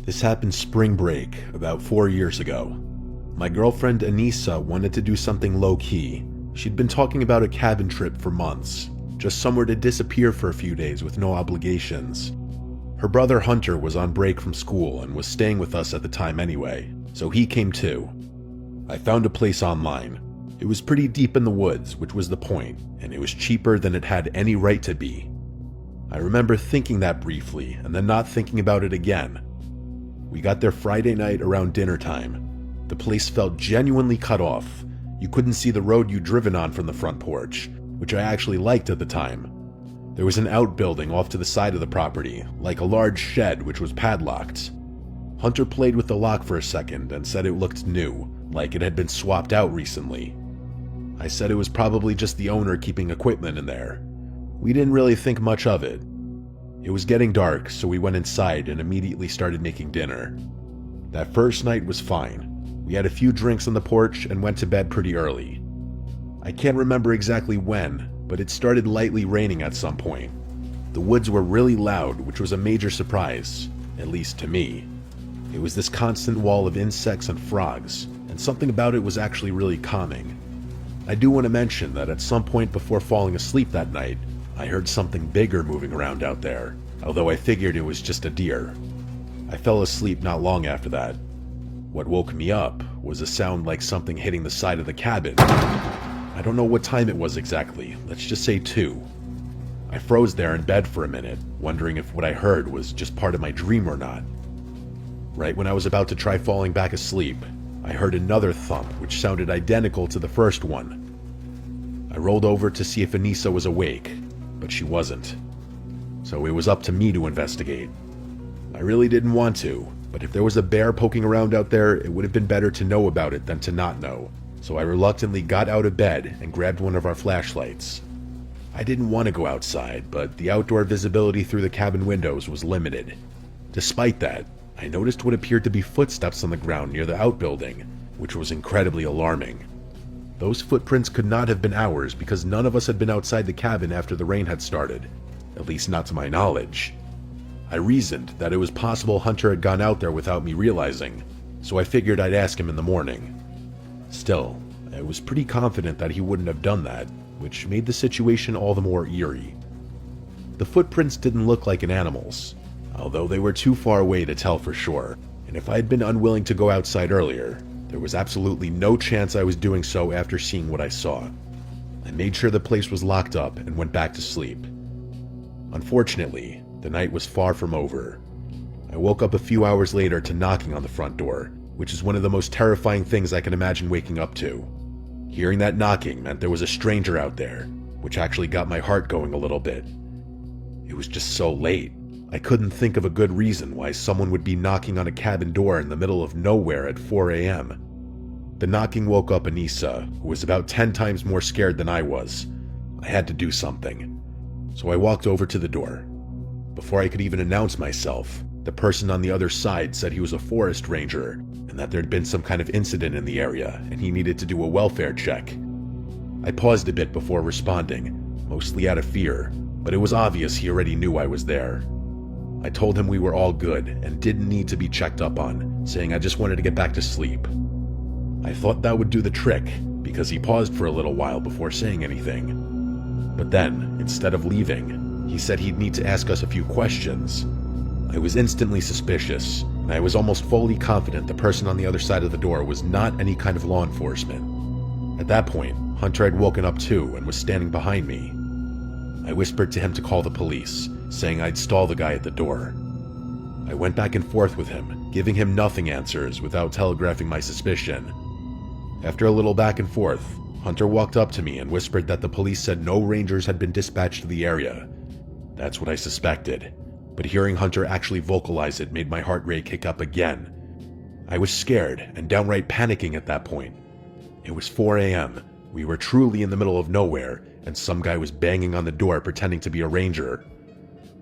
This happened spring break about 4 years ago. My girlfriend Anissa wanted to do something low-key. She'd been talking about a cabin trip for months, just somewhere to disappear for a few days with no obligations. Her brother Hunter was on break from school and was staying with us at the time anyway, so he came too. I found a place online. It was pretty deep in the woods, which was the point, and it was cheaper than it had any right to be. I remember thinking that briefly, and then not thinking about it again. We got there Friday night around dinner time. The place felt genuinely cut off. You couldn't see the road you'd driven on from the front porch, which I actually liked at the time. There was an outbuilding off to the side of the property, like a large shed which was padlocked. Hunter played with the lock for a second and said it looked new, like it had been swapped out recently. I said it was probably just the owner keeping equipment in there. We didn't really think much of it. It was getting dark, so we went inside and immediately started making dinner. That first night was fine. We had a few drinks on the porch and went to bed pretty early. I can't remember exactly when, but it started lightly raining at some point. The woods were really loud, which was a major surprise, at least to me. It was this constant wall of insects and frogs, and something about it was actually really calming. I do want to mention that at some point before falling asleep that night, I heard something bigger moving around out there, although I figured it was just a deer. I fell asleep not long after that. What woke me up was a sound like something hitting the side of the cabin. I don't know what time it was exactly, let's just say 2. I froze there in bed for a minute, wondering if what I heard was just part of my dream or not. Right when I was about to try falling back asleep, I heard another thump which sounded identical to the first one. I rolled over to see if Anissa was awake, but she wasn't. So it was up to me to investigate. I really didn't want to, but if there was a bear poking around out there, it would have been better to know about it than to not know. So I reluctantly got out of bed and grabbed one of our flashlights. I didn't want to go outside, but the outdoor visibility through the cabin windows was limited. Despite that, I noticed what appeared to be footsteps on the ground near the outbuilding, which was incredibly alarming. Those footprints could not have been ours because none of us had been outside the cabin after the rain had started, at least not to my knowledge. I reasoned that it was possible Hunter had gone out there without me realizing, so I figured I'd ask him in the morning. Still, I was pretty confident that he wouldn't have done that, which made the situation all the more eerie. The footprints didn't look like an animal's, although they were too far away to tell for sure, and if I had been unwilling to go outside earlier, there was absolutely no chance I was doing so after seeing what I saw. I made sure the place was locked up and went back to sleep. Unfortunately, the night was far from over. I woke up a few hours later to knocking on the front door, which is one of the most terrifying things I can imagine waking up to. Hearing that knocking meant there was a stranger out there, which actually got my heart going a little bit. It was just so late. I couldn't think of a good reason why someone would be knocking on a cabin door in the middle of nowhere at 4 a.m. The knocking woke up Anissa, who was about 10 times more scared than I was. I had to do something. So I walked over to the door. Before I could even announce myself, the person on the other side said he was a forest ranger and that there'd been some kind of incident in the area and he needed to do a welfare check. I paused a bit before responding, mostly out of fear, but it was obvious he already knew I was there. I told him we were all good and didn't need to be checked up on, saying I just wanted to get back to sleep. I thought that would do the trick, because he paused for a little while before saying anything. But then, instead of leaving, he said he'd need to ask us a few questions. I was instantly suspicious, and I was almost fully confident the person on the other side of the door was not any kind of law enforcement. At that point, Hunter had woken up too and was standing behind me. I whispered to him to call the police, saying I'd stall the guy at the door. I went back and forth with him, giving him nothing answers without telegraphing my suspicion. After a little back and forth, Hunter walked up to me and whispered that the police said no rangers had been dispatched to the area. That's what I suspected, but hearing Hunter actually vocalize it made my heart rate kick up again. I was scared and downright panicking at that point. It was 4 a.m. We were truly in the middle of nowhere, and some guy was banging on the door pretending to be a ranger.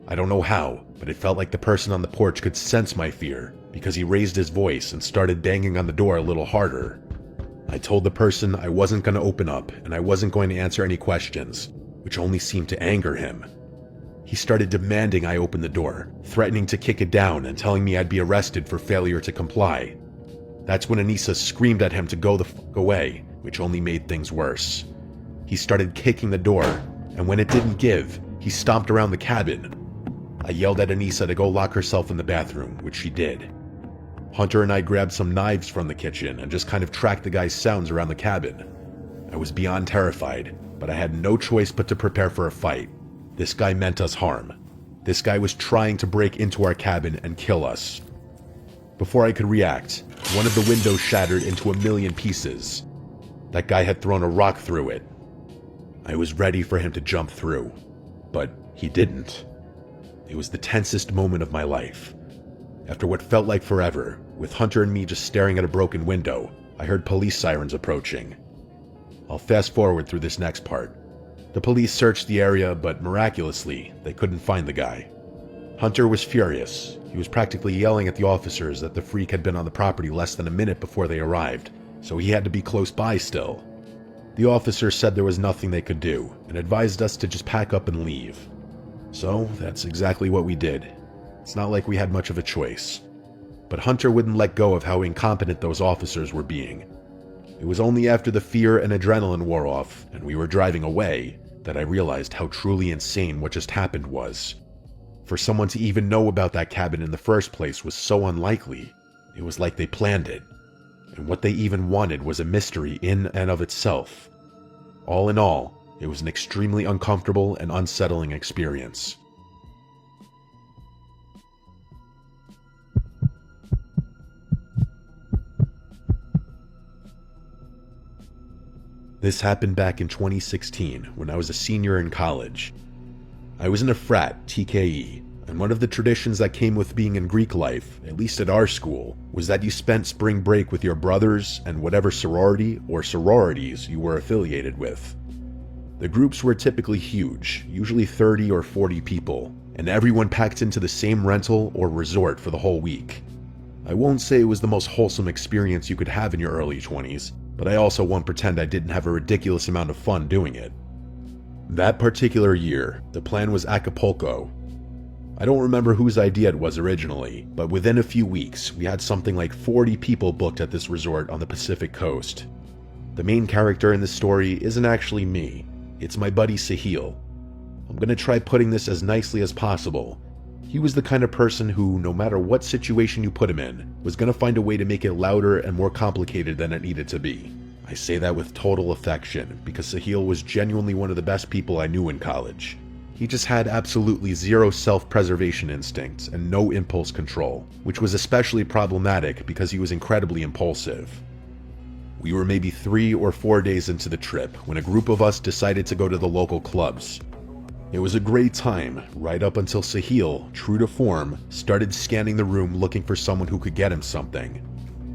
I don't know how, but it felt like the person on the porch could sense my fear, because he raised his voice and started banging on the door a little harder. I told the person I wasn't going to open up and I wasn't going to answer any questions, which only seemed to anger him. He started demanding I open the door, threatening to kick it down and telling me I'd be arrested for failure to comply. That's when Anissa screamed at him to go the fuck away, which only made things worse. He started kicking the door, and when it didn't give, he stomped around the cabin. I yelled at Anissa to go lock herself in the bathroom, which she did. Hunter and I grabbed some knives from the kitchen and just kind of tracked the guy's sounds around the cabin. I was beyond terrified, but I had no choice but to prepare for a fight. This guy meant us harm. This guy was trying to break into our cabin and kill us. Before I could react, one of the windows shattered into a million pieces. That guy had thrown a rock through it. I was ready for him to jump through, but he didn't. It was the tensest moment of my life. After what felt like forever, with Hunter and me just staring at a broken window, I heard police sirens approaching. I'll fast forward through this next part. The police searched the area, but miraculously, they couldn't find the guy. Hunter was furious. He was practically yelling at the officers that the freak had been on the property less than a minute before they arrived, so he had to be close by still. The officers said there was nothing they could do, and advised us to just pack up and leave. So, that's exactly what we did. It's not like we had much of a choice. But Hunter wouldn't let go of how incompetent those officers were being. It was only after the fear and adrenaline wore off, and we were driving away, that I realized how truly insane what just happened was. For someone to even know about that cabin in the first place was so unlikely. It was like they planned it. And what they even wanted was a mystery in and of itself. All in all, it was an extremely uncomfortable and unsettling experience. This happened back in 2016 when I was a senior in college. I was in a frat, TKE, and one of the traditions that came with being in Greek life, at least at our school, was that you spent spring break with your brothers and whatever sorority or sororities you were affiliated with. The groups were typically huge, usually 30 or 40 people, and everyone packed into the same rental or resort for the whole week. I won't say it was the most wholesome experience you could have in your early 20s, but I also won't pretend I didn't have a ridiculous amount of fun doing it. That particular year, the plan was Acapulco. I don't remember whose idea it was originally, but within a few weeks, we had something like 40 people booked at this resort on the Pacific coast. The main character in this story isn't actually me, it's my buddy Sahil. I'm gonna try putting this as nicely as possible. He was the kind of person who, no matter what situation you put him in, was gonna find a way to make it louder and more complicated than it needed to be. I say that with total affection, because Sahil was genuinely one of the best people I knew in college. He just had absolutely zero self-preservation instincts and no impulse control, which was especially problematic because he was incredibly impulsive. We were maybe 3 or 4 days into the trip when a group of us decided to go to the local clubs. It was a great time, right up until Sahil, true to form, started scanning the room looking for someone who could get him something.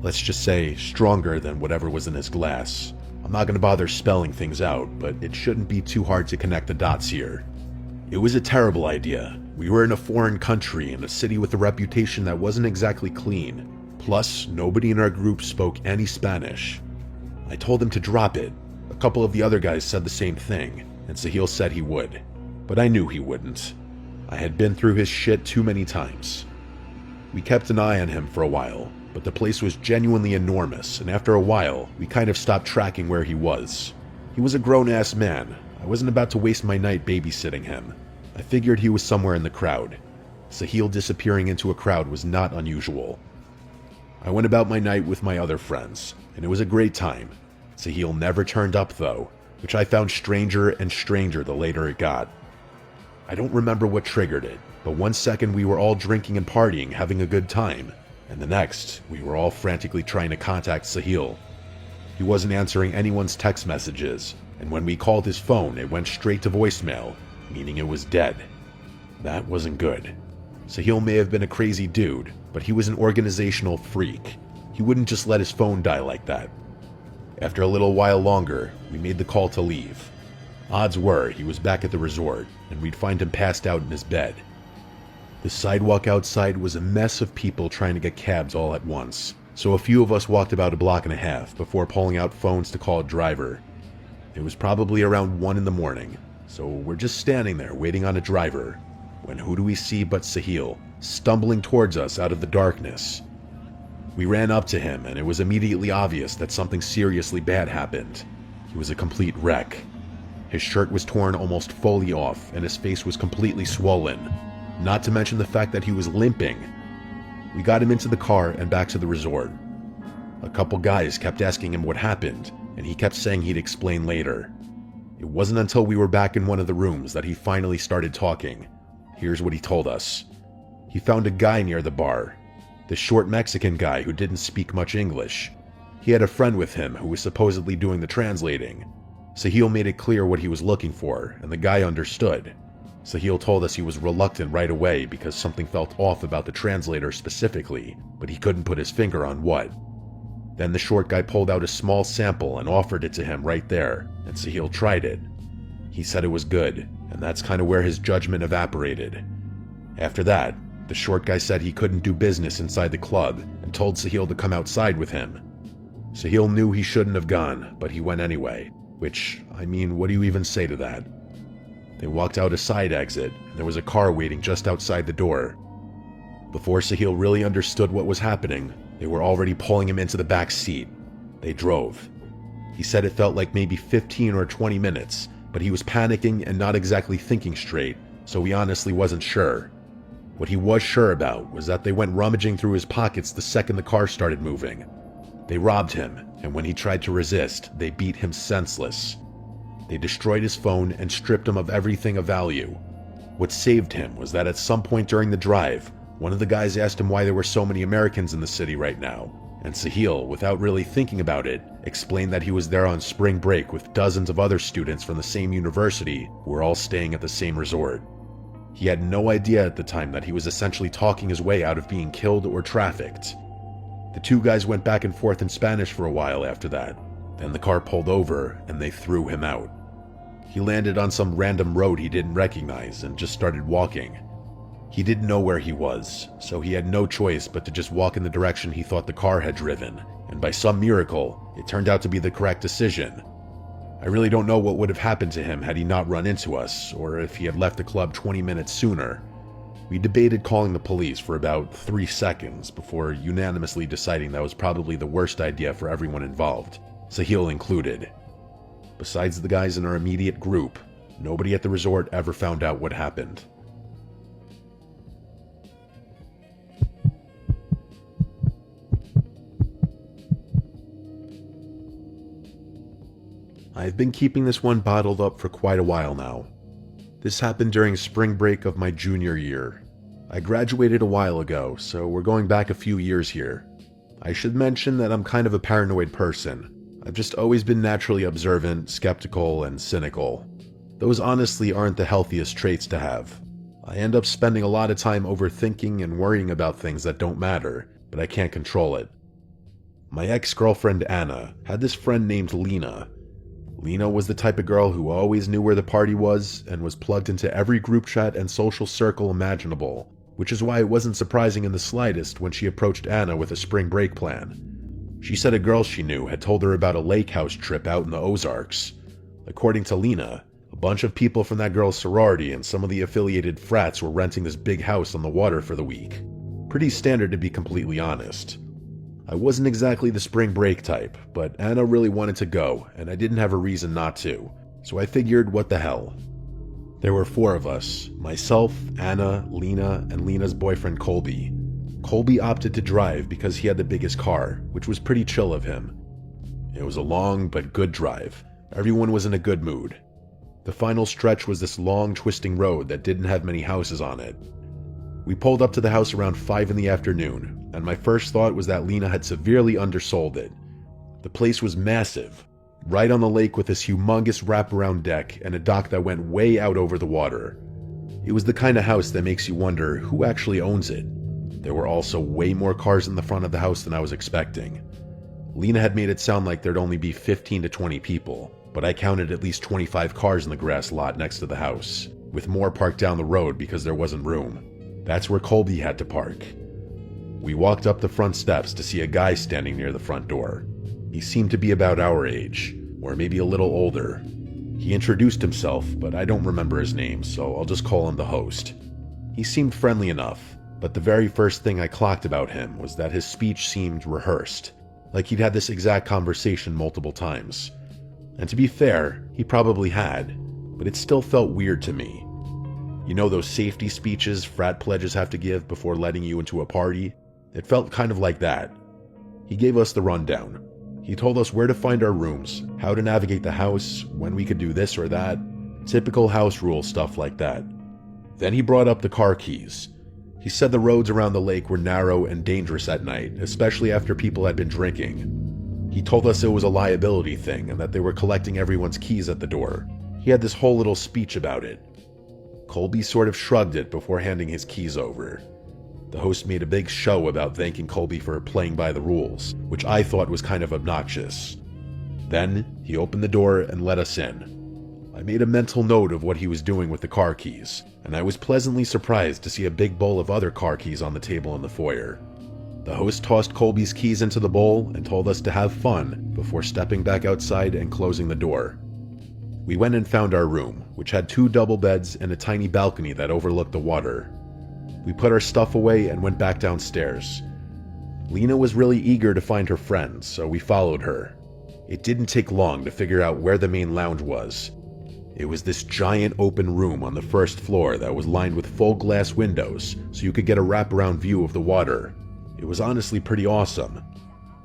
Let's just say, stronger than whatever was in his glass. I'm not going to bother spelling things out, but it shouldn't be too hard to connect the dots here. It was a terrible idea. We were in a foreign country in a city with a reputation that wasn't exactly clean. Plus, nobody in our group spoke any Spanish. I told him to drop it. A couple of the other guys said the same thing, and Sahil said he would. But I knew he wouldn't. I had been through his shit too many times. We kept an eye on him for a while, but the place was genuinely enormous, and after a while, we kind of stopped tracking where he was. He was a grown-ass man. I wasn't about to waste my night babysitting him. I figured he was somewhere in the crowd. Sahil disappearing into a crowd was not unusual. I went about my night with my other friends, and it was a great time. Sahil never turned up though, which I found stranger and stranger the later it got. I don't remember what triggered it, but one second we were all drinking and partying, having a good time, and the next, we were all frantically trying to contact Sahil. He wasn't answering anyone's text messages, and when we called his phone, it went straight to voicemail, meaning it was dead. That wasn't good. Sahil may have been a crazy dude, but he was an organizational freak. He wouldn't just let his phone die like that. After a little while longer, we made the call to leave. Odds were he was back at the resort, and we'd find him passed out in his bed. The sidewalk outside was a mess of people trying to get cabs all at once, so a few of us walked about a block and a half before pulling out phones to call a driver. It was probably around 1 in the morning, so we're just standing there waiting on a driver, when who do we see but Sahil, stumbling towards us out of the darkness. We ran up to him, and it was immediately obvious that something seriously bad happened. He was a complete wreck. His shirt was torn almost fully off, and his face was completely swollen, not to mention the fact that he was limping. We got him into the car and back to the resort. A couple guys kept asking him what happened, and he kept saying he'd explain later. It wasn't until we were back in one of the rooms that he finally started talking. Here's what he told us. He found a guy near the bar, the short Mexican guy who didn't speak much English. He had a friend with him who was supposedly doing the translating. Sahil made it clear what he was looking for, and the guy understood. Sahil told us he was reluctant right away because something felt off about the translator specifically, but he couldn't put his finger on what. Then the short guy pulled out a small sample and offered it to him right there, and Sahil tried it. He said it was good, and that's kind of where his judgment evaporated. After that, the short guy said he couldn't do business inside the club and told Sahil to come outside with him. Sahil knew he shouldn't have gone, but he went anyway, which, I mean, what do you even say to that? They walked out a side exit, and there was a car waiting just outside the door. Before Sahil really understood what was happening, they were already pulling him into the back seat. They drove. He said it felt like maybe 15 or 20 minutes, but he was panicking and not exactly thinking straight, so he honestly wasn't sure. What he was sure about was that they went rummaging through his pockets the second the car started moving. They robbed him, and when he tried to resist, they beat him senseless. They destroyed his phone and stripped him of everything of value. What saved him was that at some point during the drive, one of the guys asked him why there were so many Americans in the city right now, and Sahil, without really thinking about it, explained that he was there on spring break with dozens of other students from the same university who were all staying at the same resort. He had no idea at the time that he was essentially talking his way out of being killed or trafficked. The two guys went back and forth in Spanish for a while after that. Then the car pulled over and they threw him out. He landed on some random road he didn't recognize and just started walking. He didn't know where he was, so he had no choice but to just walk in the direction he thought the car had driven, and by some miracle, it turned out to be the correct decision. I really don't know what would have happened to him had he not run into us, or if he had left the club 20 minutes sooner. We debated calling the police for about 3 seconds before unanimously deciding that was probably the worst idea for everyone involved, Sahil included. Besides the guys in our immediate group, nobody at the resort ever found out what happened. I've been keeping this one bottled up for quite a while now. This happened during spring break of my junior year. I graduated a while ago, so we're going back a few years here. I should mention that I'm kind of a paranoid person. I've just always been naturally observant, skeptical, and cynical. Those honestly aren't the healthiest traits to have. I end up spending a lot of time overthinking and worrying about things that don't matter, but I can't control it. My ex-girlfriend Anna had this friend named Lena. Lena was the type of girl who always knew where the party was and was plugged into every group chat and social circle imaginable, which is why it wasn't surprising in the slightest when she approached Anna with a spring break plan. She said a girl she knew had told her about a lake house trip out in the Ozarks. According to Lena, a bunch of people from that girl's sorority and some of the affiliated frats were renting this big house on the water for the week. Pretty standard, to be completely honest. I wasn't exactly the spring break type, but Anna really wanted to go, and I didn't have a reason not to, so I figured what the hell. There were 4 of us, myself, Anna, Lena, and Lena's boyfriend Colby. Colby opted to drive because he had the biggest car, which was pretty chill of him. It was a long but good drive. Everyone was in a good mood. The final stretch was this long twisting road that didn't have many houses on it. We pulled up to the house around 5 in the afternoon, and my first thought was that Lena had severely undersold it. The place was massive, right on the lake with this humongous wraparound deck and a dock that went way out over the water. It was the kind of house that makes you wonder who actually owns it. There were also way more cars in the front of the house than I was expecting. Lena had made it sound like there'd only be 15 to 20 people, but I counted at least 25 cars in the grass lot next to the house, with more parked down the road because there wasn't room. That's where Colby had to park. We walked up the front steps to see a guy standing near the front door. He seemed to be about our age, or maybe a little older. He introduced himself, but I don't remember his name, so I'll just call him the host. He seemed friendly enough, but the very first thing I clocked about him was that his speech seemed rehearsed, like he'd had this exact conversation multiple times. And to be fair, he probably had, but it still felt weird to me. You know those safety speeches frat pledges have to give before letting you into a party? It felt kind of like that. He gave us the rundown. He told us where to find our rooms, how to navigate the house, when we could do this or that, typical house rule stuff like that. Then he brought up the car keys. He said the roads around the lake were narrow and dangerous at night, especially after people had been drinking. He told us it was a liability thing and that they were collecting everyone's keys at the door. He had this whole little speech about it. Colby sort of shrugged it before handing his keys over. The host made a big show about thanking Colby for playing by the rules, which I thought was kind of obnoxious. Then, he opened the door and let us in. I made a mental note of what he was doing with the car keys, and I was pleasantly surprised to see a big bowl of other car keys on the table in the foyer. The host tossed Colby's keys into the bowl and told us to have fun before stepping back outside and closing the door. We went and found our room, which had 2 double beds and a tiny balcony that overlooked the water. We put our stuff away and went back downstairs. Lena was really eager to find her friends, so we followed her. It didn't take long to figure out where the main lounge was. It was this giant open room on the first floor that was lined with full glass windows, so you could get a wraparound view of the water. It was honestly pretty awesome.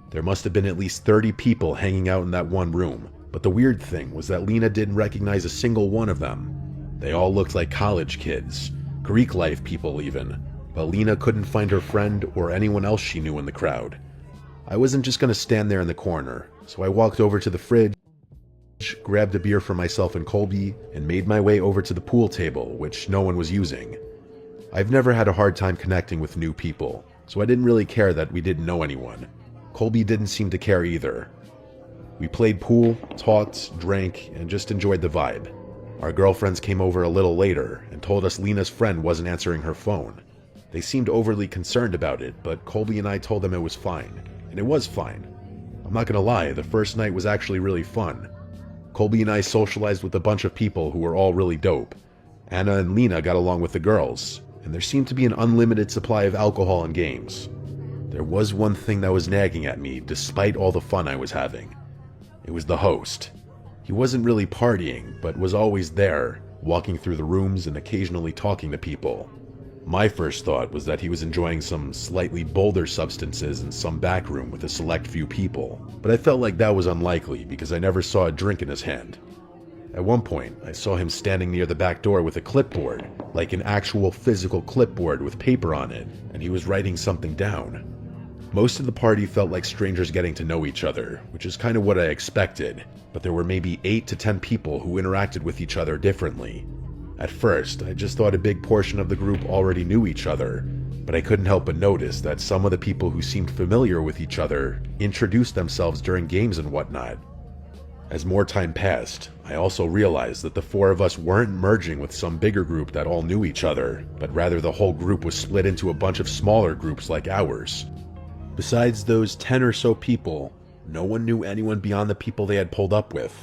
There must have been at least 30 people hanging out in that one room, but the weird thing was that Lena didn't recognize a single one of them. They all looked like college kids, Greek life people even, but Lena couldn't find her friend or anyone else she knew in the crowd. I wasn't just going to stand there in the corner, so I walked over to the fridge, grabbed a beer for myself and Colby, and made my way over to the pool table, which no one was using. I've never had a hard time connecting with new people, so I didn't really care that we didn't know anyone. Colby didn't seem to care either. We played pool, talked, drank, and just enjoyed the vibe. Our girlfriends came over a little later and told us Lena's friend wasn't answering her phone. They seemed overly concerned about it, but Colby and I told them it was fine, and it was fine. I'm not gonna lie, the first night was actually really fun. Colby and I socialized with a bunch of people who were all really dope. Anna and Lena got along with the girls, and there seemed to be an unlimited supply of alcohol and games. There was one thing that was nagging at me despite all the fun I was having. It was the host. He wasn't really partying, but was always there, walking through the rooms and occasionally talking to people. My first thought was that he was enjoying some slightly bolder substances in some back room with a select few people, but I felt like that was unlikely because I never saw a drink in his hand. At one point, I saw him standing near the back door with a clipboard, like an actual physical clipboard with paper on it, and he was writing something down. Most of the party felt like strangers getting to know each other, which is kind of what I expected, but there were maybe 8 to 10 people who interacted with each other differently. At first, I just thought a big portion of the group already knew each other, but I couldn't help but notice that some of the people who seemed familiar with each other introduced themselves during games and whatnot. As more time passed, I also realized that the 4 of us weren't merging with some bigger group that all knew each other, but rather the whole group was split into a bunch of smaller groups like ours. Besides those 10 or so people, no one knew anyone beyond the people they had pulled up with.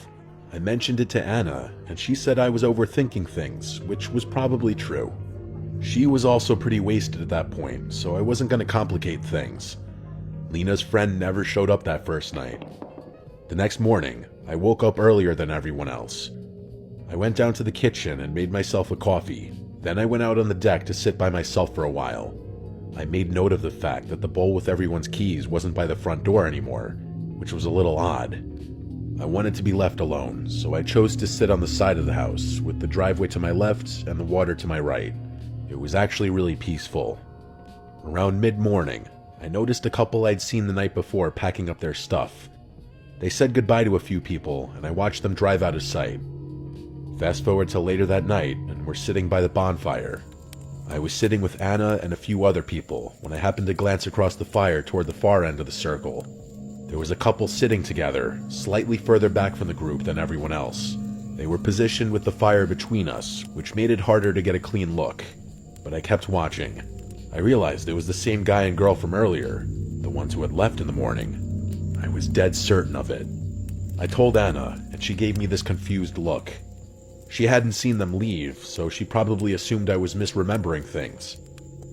I mentioned it to Anna, and she said I was overthinking things, which was probably true. She was also pretty wasted at that point, so I wasn't going to complicate things. Lena's friend never showed up that first night. The next morning, I woke up earlier than everyone else. I went down to the kitchen and made myself a coffee. Then I went out on the deck to sit by myself for a while. I made note of the fact that the bowl with everyone's keys wasn't by the front door anymore, which was a little odd. I wanted to be left alone, so I chose to sit on the side of the house, with the driveway to my left and the water to my right. It was actually really peaceful. Around mid-morning, I noticed a couple I'd seen the night before packing up their stuff. They said goodbye to a few people, and I watched them drive out of sight. Fast forward to later that night, and we're sitting by the bonfire. I was sitting with Anna and a few other people when I happened to glance across the fire toward the far end of the circle. There was a couple sitting together, slightly further back from the group than everyone else. They were positioned with the fire between us, which made it harder to get a clean look. But I kept watching. I realized it was the same guy and girl from earlier, the ones who had left in the morning. I was dead certain of it. I told Anna, and she gave me this confused look. She hadn't seen them leave, so she probably assumed I was misremembering things.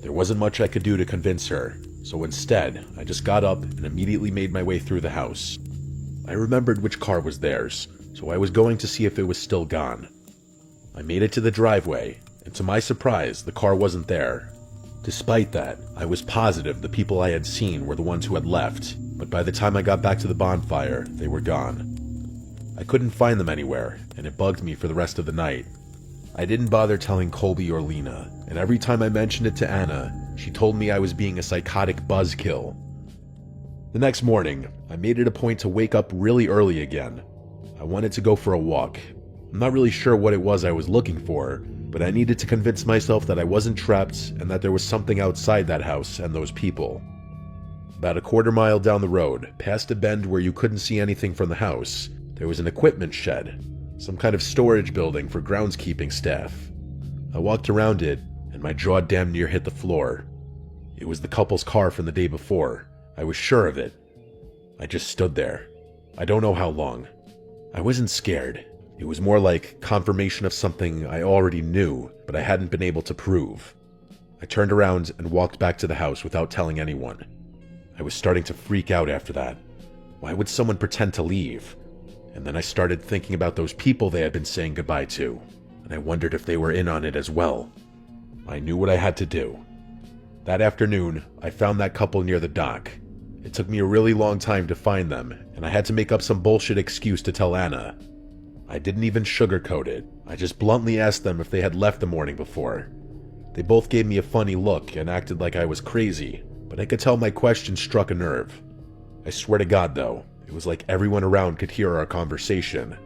There wasn't much I could do to convince her, so instead, I just got up and immediately made my way through the house. I remembered which car was theirs, so I was going to see if it was still gone. I made it to the driveway, and to my surprise, the car wasn't there. Despite that, I was positive the people I had seen were the ones who had left, but by the time I got back to the bonfire, they were gone. I couldn't find them anywhere, and it bugged me for the rest of the night. I didn't bother telling Colby or Lena, and every time I mentioned it to Anna, she told me I was being a psychotic buzzkill. The next morning, I made it a point to wake up really early again. I wanted to go for a walk. I'm not really sure what it was I was looking for, but I needed to convince myself that I wasn't trapped and that there was something outside that house and those people. About a quarter mile down the road, past a bend where you couldn't see anything from the house, there was an equipment shed, some kind of storage building for groundskeeping staff. I walked around it, and my jaw damn near hit the floor. It was the couple's car from the day before. I was sure of it. I just stood there. I don't know how long. I wasn't scared. It was more like confirmation of something I already knew, but I hadn't been able to prove. I turned around and walked back to the house without telling anyone. I was starting to freak out after that. Why would someone pretend to leave? And then I started thinking about those people they had been saying goodbye to, and I wondered if they were in on it as well. I knew what I had to do. That afternoon, I found that couple near the dock. It took me a really long time to find them, and I had to make up some bullshit excuse to tell Anna. I didn't even sugarcoat it. I just bluntly asked them if they had left the morning before. They both gave me a funny look and acted like I was crazy, but I could tell my question struck a nerve. I swear to God, though, it was like everyone around could hear our conversation.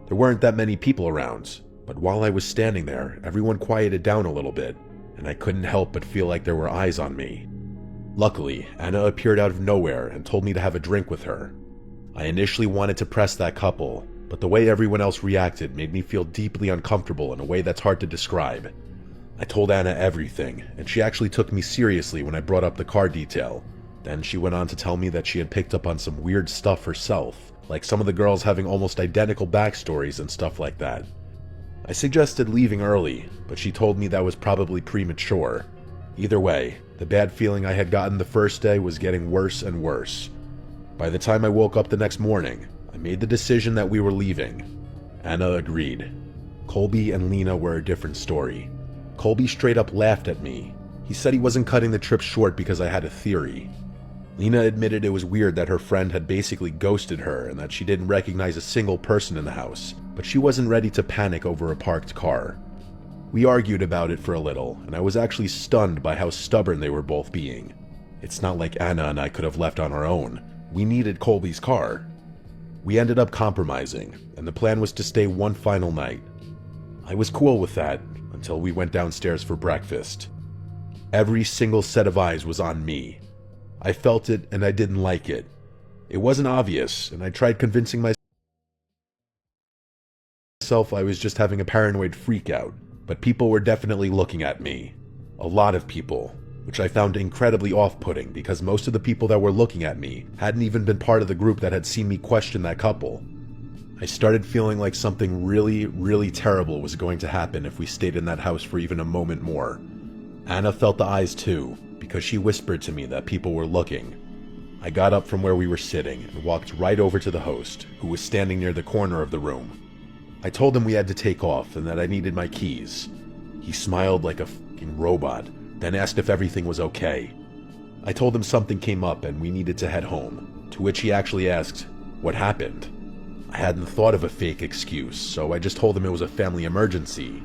There weren't that many people around, but while I was standing there, everyone quieted down a little bit, and I couldn't help but feel like there were eyes on me. Luckily, Anna appeared out of nowhere and told me to have a drink with her. I initially wanted to press that couple, but the way everyone else reacted made me feel deeply uncomfortable in a way that's hard to describe. I told Anna everything, and she actually took me seriously when I brought up the car detail. Then she went on to tell me that she had picked up on some weird stuff herself, like some of the girls having almost identical backstories and stuff like that. I suggested leaving early, but she told me that was probably premature. Either way, the bad feeling I had gotten the first day was getting worse and worse. By the time I woke up the next morning, I made the decision that we were leaving. Anna agreed. Colby and Lena were a different story. Colby straight up laughed at me. He said he wasn't cutting the trip short because I had a theory. Lena admitted it was weird that her friend had basically ghosted her and that she didn't recognize a single person in the house, but she wasn't ready to panic over a parked car. We argued about it for a little, and I was actually stunned by how stubborn they were both being. It's not like Anna and I could have left on our own. We needed Colby's car. We ended up compromising, and the plan was to stay one final night. I was cool with that until we went downstairs for breakfast. Every single set of eyes was on me. I felt it, and I didn't like it. It wasn't obvious, and I tried convincing myself I was just having a paranoid freakout, but people were definitely looking at me. A lot of people, which I found incredibly off-putting because most of the people that were looking at me hadn't even been part of the group that had seen me question that couple. I started feeling like something really, really terrible was going to happen if we stayed in that house for even a moment more. Anna felt the eyes too, because she whispered to me that people were looking. I got up from where we were sitting and walked right over to the host, who was standing near the corner of the room. I told him we had to take off and that I needed my keys. He smiled like a fucking robot, then asked if everything was okay. I told him something came up and we needed to head home, to which he actually asked, "What happened?" I hadn't thought of a fake excuse, so I just told him it was a family emergency.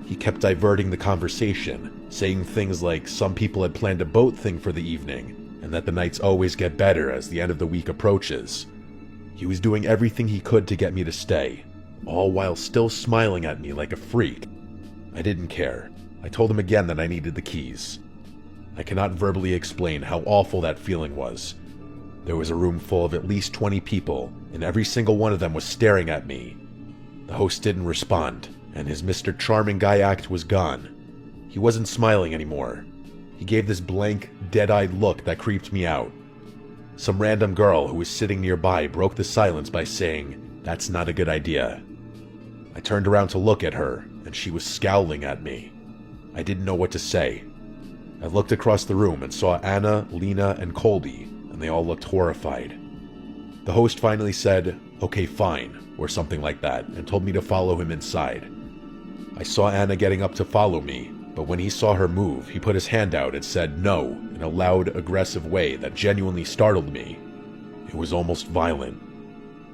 He kept diverting the conversation, saying things like some people had planned a boat thing for the evening, and that the nights always get better as the end of the week approaches. He was doing everything he could to get me to stay, all while still smiling at me like a freak. I didn't care. I told him again that I needed the keys. I cannot verbally explain how awful that feeling was. There was a room full of at least 20 people, and every single one of them was staring at me. The host didn't respond, and his Mr. Charming Guy act was gone. He wasn't smiling anymore. He gave this blank, dead-eyed look that creeped me out. Some random girl who was sitting nearby broke the silence by saying, "That's not a good idea." I turned around to look at her, and she was scowling at me. I didn't know what to say. I looked across the room and saw Anna, Lena, and Colby, and they all looked horrified. The host finally said, "Okay, fine," or something like that, and told me to follow him inside. I saw Anna getting up to follow me, but when he saw her move, he put his hand out and said no in a loud, aggressive way that genuinely startled me. It was almost violent.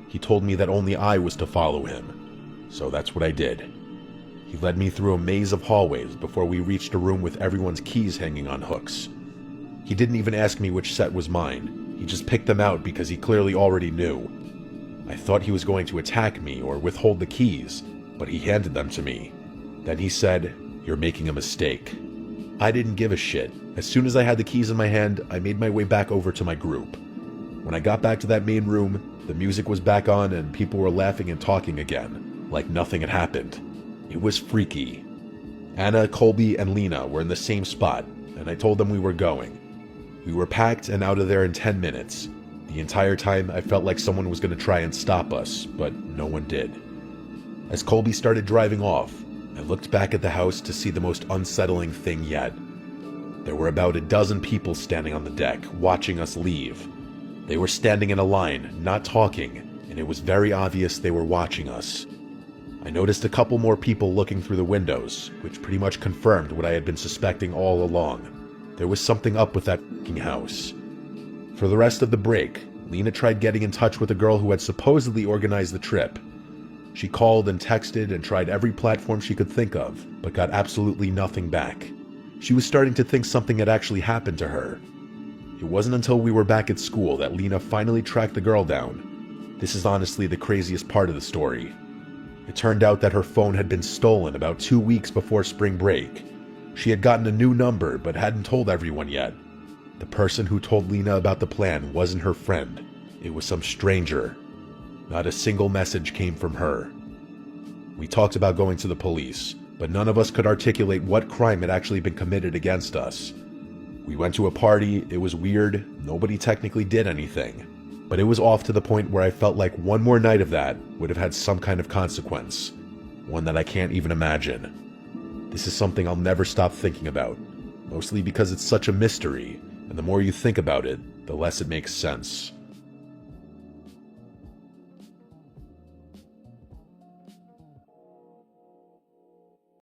He told me that only I was to follow him, so that's what I did. He led me through a maze of hallways before we reached a room with everyone's keys hanging on hooks. He didn't even ask me which set was mine. He just picked them out because he clearly already knew. I thought he was going to attack me or withhold the keys, but he handed them to me. Then he said, "You're making a mistake." I didn't give a shit. As soon as I had the keys in my hand, I made my way back over to my group. When I got back to that main room, the music was back on and people were laughing and talking again, like nothing had happened. It was freaky. Anna, Colby, and Lena were in the same spot, and I told them we were going. We were packed and out of there in 10 minutes. The entire time, I felt like someone was going to try and stop us, but no one did. As Colby started driving off, I looked back at the house to see the most unsettling thing yet. There were about a dozen people standing on the deck, watching us leave. They were standing in a line, not talking, and it was very obvious they were watching us. I noticed a couple more people looking through the windows, which pretty much confirmed what I had been suspecting all along. There was something up with that f***ing house. For the rest of the break, Lena tried getting in touch with a girl who had supposedly organized the trip. She called and texted and tried every platform she could think of, but got absolutely nothing back. She was starting to think something had actually happened to her. It wasn't until we were back at school that Lena finally tracked the girl down. This is honestly the craziest part of the story. It turned out that her phone had been stolen about 2 weeks before spring break. She had gotten a new number but hadn't told everyone yet. The person who told Lena about the plan wasn't her friend. It was some stranger. Not a single message came from her. We talked about going to the police, but none of us could articulate what crime had actually been committed against us. We went to a party, it was weird, nobody technically did anything. But it was off to the point where I felt like one more night of that would have had some kind of consequence. One that I can't even imagine. This is something I'll never stop thinking about, mostly because it's such a mystery, and the more you think about it, the less it makes sense.